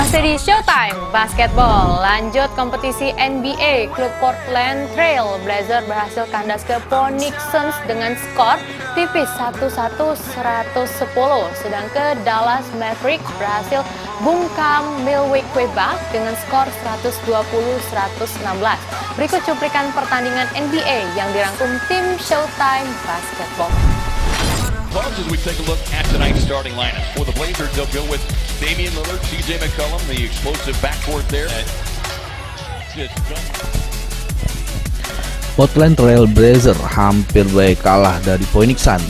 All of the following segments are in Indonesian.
Masih di Showtime Basketball, lanjut kompetisi NBA, klub Portland Trail Blazers berhasil kandas ke Phoenix Suns dengan skor tipis 1-1 110, sedangkan Dallas Mavericks berhasil bungkam Milwaukee Bucks dengan skor 120-116. Berikut cuplikan pertandingan NBA yang dirangkum tim Showtime Basketball. As we take a look at tonight's starting lineup for the Blazers, they'll go with Damian Lillard, CJ McCollum, the explosive backcourt there. Portland Trail Blazers hampir baik kalah dari Phoenix Suns.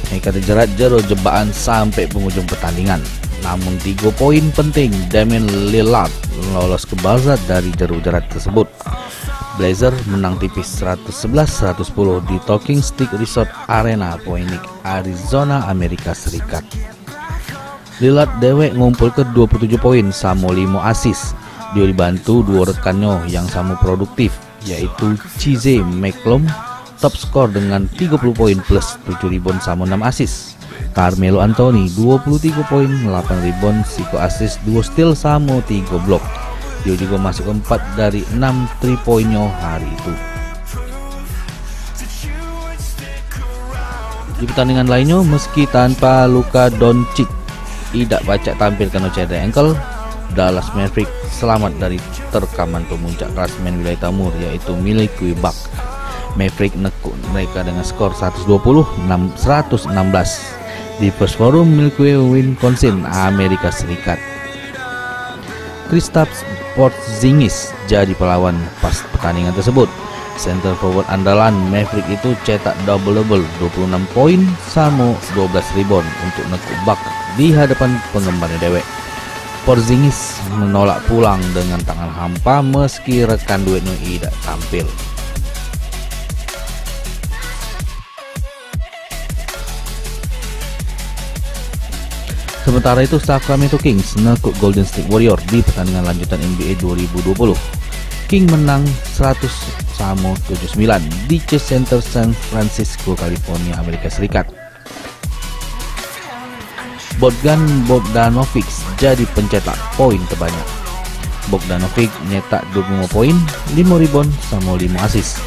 Mereka terjerat jero jebakan sampai penghujung pertandingan. Namun 3 poin penting Damian Lillard lolos ke buzzer dari jero jerat tersebut. Blazers menang tipis 111-110 di Talking Stick Resort Arena, Phoenix, Arizona, Amerika Serikat. Lillard dewek ngumpul ke 27 poin sama 5 assist. Dia dibantu 2 rekannya yang sama produktif, yaitu CJ McCollum, top skor dengan 30 poin plus 7 rebound sama 6 assist. Carmelo Anthony 23 poin, 8 rebound, 1 assist, 2 steal sama 3 blok. Dia juga masuk 4 dari 6 3 poinnya hari itu. Di pertandingan lainnya, meski tanpa Luka Doncic tidak pacak tampil karena cedera ankle, Dallas Mavericks selamat dari terkaman pemuncak klasemen wilayah timur, yaitu Milwaukee Bucks. Mavericks nekuk mereka dengan skor 120-116 di First Forum Milwaukee, Wisconsin, Amerika Serikat. Kristaps Porzingis jadi pahlawan pas pertandingan tersebut. Center forward andalan Maverick itu cetak double-double 26 poin sama 12 rebound untuk nekuk Bucks di hadapan penggemarnya dewek. Porzingis menolak pulang dengan tangan hampa meski rekan duetnya tidak tampil. Sementara itu, Sacramento Kings nekuk Golden State Warriors di pertandingan lanjutan NBA 2020. King menang 100-79 di Chase Center, San Francisco, California, Amerika Serikat. Bogdan Bogdanovic jadi pencetak poin terbanyak. Bogdanovic nyetak 25 poin, 5 rebound, sama 5 assist.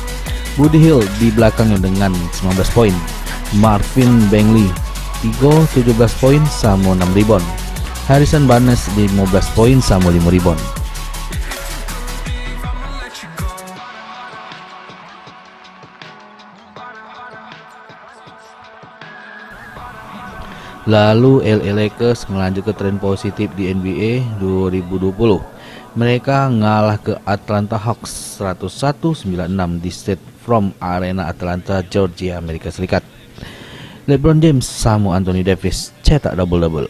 Buddy Hield di belakangnya dengan 19 poin. Marvin Bagley 17 poin sama 6 rebound. Harrison Barnes 15 poin sama 5 rebound. Lalu LA Lakers melanjut ke tren positif di NBA 2020. Mereka ngalah ke Atlanta Hawks 101-96 di State Farm Arena, Atlanta, Georgia, Amerika Serikat. LeBron James sama Anthony Davis cetak double-double.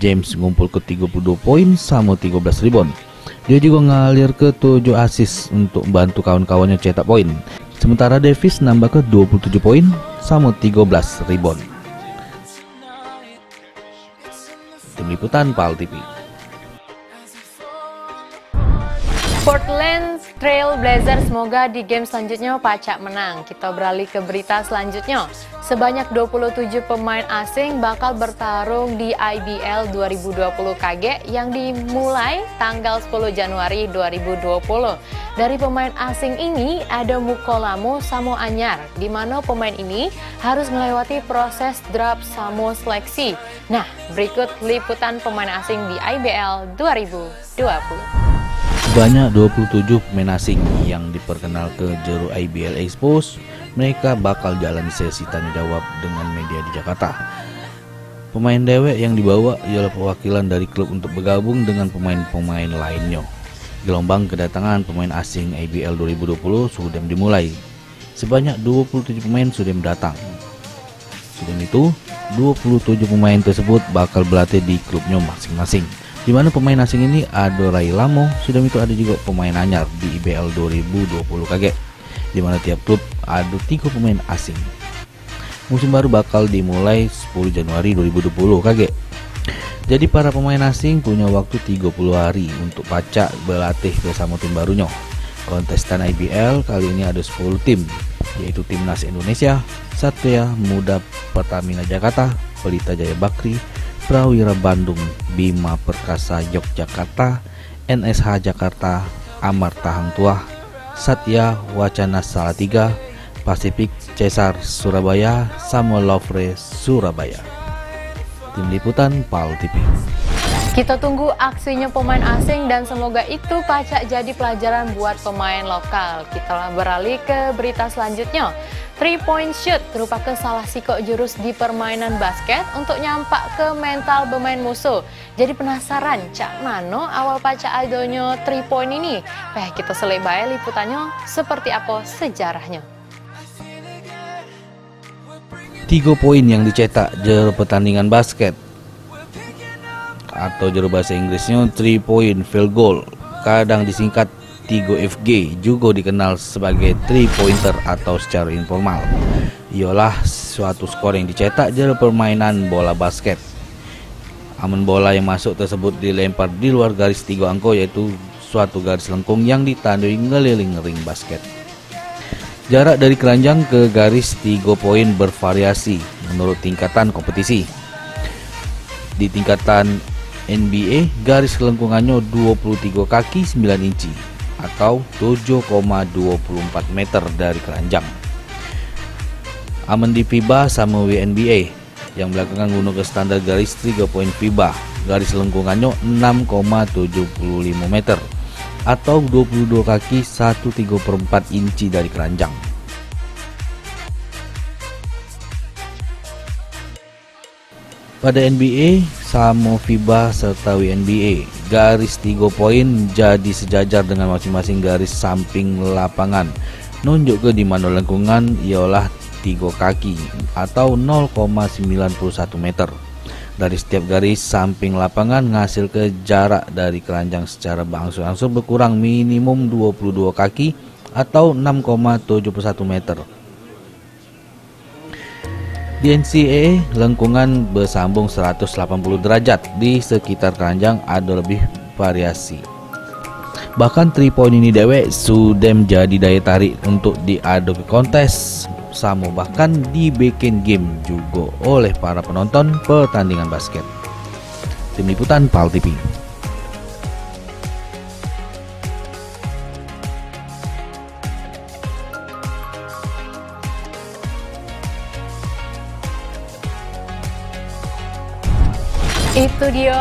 James ngumpul ke 32 poin sama 13 rebound. Dia juga ngalir ke 7 assist untuk bantu kawan-kawannya cetak poin. Sementara Davis nambah ke 27 poin sama 13 rebound. Tim Liputan PAL TV. Portland Trail Blazers semoga di game selanjutnya pacak menang. Kita beralih ke berita selanjutnya. Sebanyak 27 pemain asing bakal bertarung di IBL 2020 KG yang dimulai tanggal 10 Januari 2020. Dari pemain asing ini ada Mukolamo Samo Anyar, di mana pemain ini harus melewati proses draft Samo seleksi. Nah, berikut liputan pemain asing di IBL 2020. Banyak 27 pemain asing yang diperkenal ke jero IBL Expose. Mereka bakal jalan sesi tanya jawab dengan media di Jakarta. Pemain dewek yang dibawa ialah perwakilan dari klub untuk bergabung dengan pemain-pemain lainnya. Gelombang kedatangan pemain asing IBL 2020 sudah dimulai. Sebanyak 27 pemain sudah datang. Selain itu, 27 pemain tersebut bakal berlatih di klubnya masing-masing. Di mana pemain asing ini ada Ray Lamo, sudah itu ada juga pemain anyar di IBL 2020 KG, di mana tiap klub ada 3 pemain asing. Musim baru bakal dimulai 10 Januari 2020 KG. Jadi para pemain asing punya waktu 30 hari untuk pacak berlatih bersama tim barunya. Kontestan IBL kali ini ada 10 tim, yaitu Timnas Indonesia, Satria Muda Pertamina Jakarta, Pelita Jaya Bakri, Prawira Bandung, Bima Perkasa Yogyakarta, NSH Jakarta, Amarta Hang Tuah, Satya Wacana Salatiga, Pasifik Cesar Surabaya, Samuel Lovre Surabaya. Tim Liputan PAL TV. Kita tunggu aksinya pemain asing dan semoga itu pacak jadi pelajaran buat pemain lokal. Kita beralih ke berita selanjutnya. 3-point shoot merupakan salah sikok jurus di permainan basket untuk nyampak ke mental pemain musuh. Jadi penasaran cak mano awal pacak adonyo 3-point ini? Kita selek bae liputannya seperti apa sejarahnya. 3 poin yang dicetak jero pertandingan basket atau jero bahasa Inggrisnya 3 point field goal, kadang disingkat 3FG, juga dikenal sebagai 3-pointer atau secara informal. Ialah suatu skor yang dicetak jero permainan bola basket. Amun bola yang masuk tersebut dilempar di luar garis 3 angka, yaitu suatu garis lengkung yang ditandai ngeliling ring basket. Jarak dari keranjang ke garis 3 poin bervariasi menurut tingkatan kompetisi. Di tingkatan NBA, garis kelengkungannya 23 kaki 9 inci atau 7,24 meter dari keranjang. Aman di FIBA sama WNBA yang belakangan guna ke standar garis 3 poin FIBA, garis lengkungannya 6,75 meter atau 22 kaki 1/3 inci dari keranjang. Pada NBA, sama FIBA serta WNBA, garis 3 poin jadi sejajar dengan masing-masing garis samping lapangan. Nunjuk ke di mana lengkungan ialah 3 kaki atau 0,91 meter. Dari setiap garis samping lapangan ngasil ke jarak dari keranjang secara berangsur-angsur berkurang minimum 22 kaki atau 6,71 meter. Di NCAA, lengkungan bersambung 180 derajat di sekitar keranjang ada lebih variasi. Bahkan 3 point ini dewek sudah menjadi daya tarik untuk diadu ke kontes, sama bahkan dibikin game juga oleh para penonton pertandingan basket. Tim Liputan PAL TV. Itu dia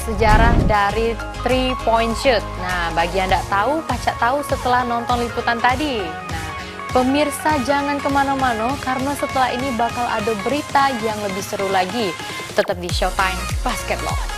sejarah dari 3-point shoot. Nah, bagi yang tidak tahu, pacak tahu setelah nonton liputan tadi. Nah, pemirsa jangan kemana-mana karena setelah ini bakal ada berita yang lebih seru lagi. Tetap di Showtime Basketball.